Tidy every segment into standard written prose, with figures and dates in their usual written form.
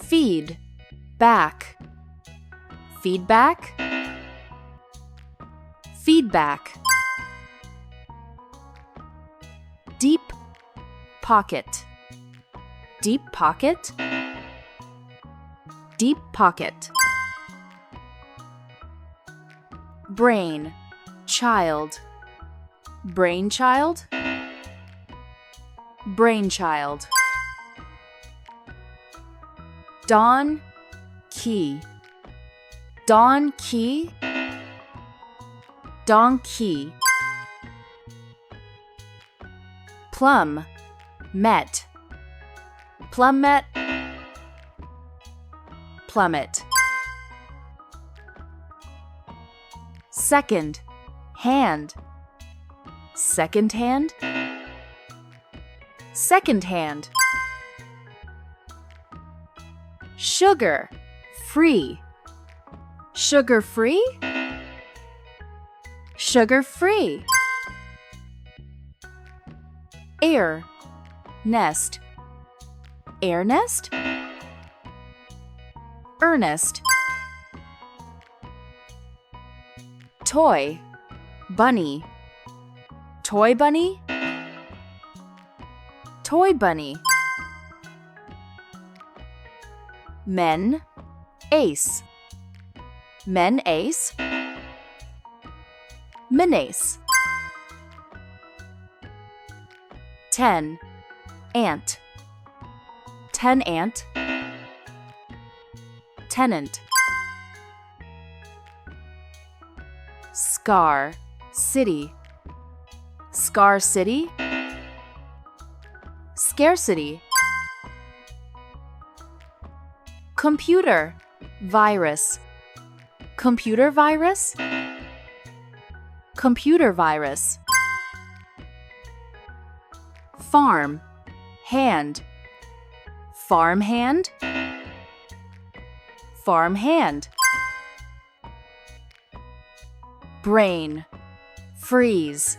Feed, back. Feedback, feedback. Deep pocket, deep pocket, deep pocket. Brain, child, brainchild, brainchild. Dawn, key, dawn key, donkey. Plum, met, plummet, plummet. Second hand, second hand, second hand. Sugar, free, sugar free, sugar free. Air, nest, air nest, earnest. Toy, bunny, toy bunny, toy bunny. Men, ace, men ace, menace. 10, ant, ten ant, tenant. Scar, city, scar city, scarcity. Computer, virus, computer virus, computer virus. Farm, hand, farm hand, farm hand. Brain, freeze,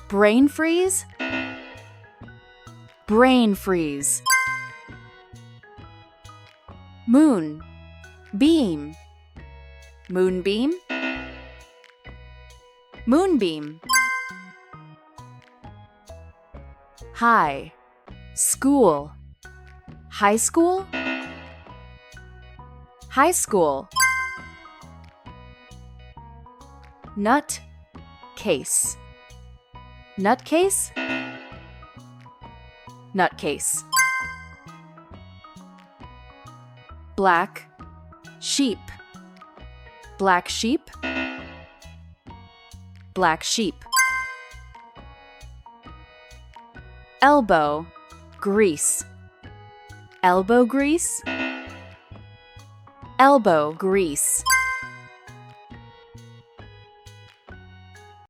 brain freeze, brain freeze. Moon, beam, moonbeam, moonbeam. High, school, high school, high school. Nut, case, nutcase, nutcase. Black, sheep, black sheep, black sheep. Elbow, grease, elbow grease, elbow grease.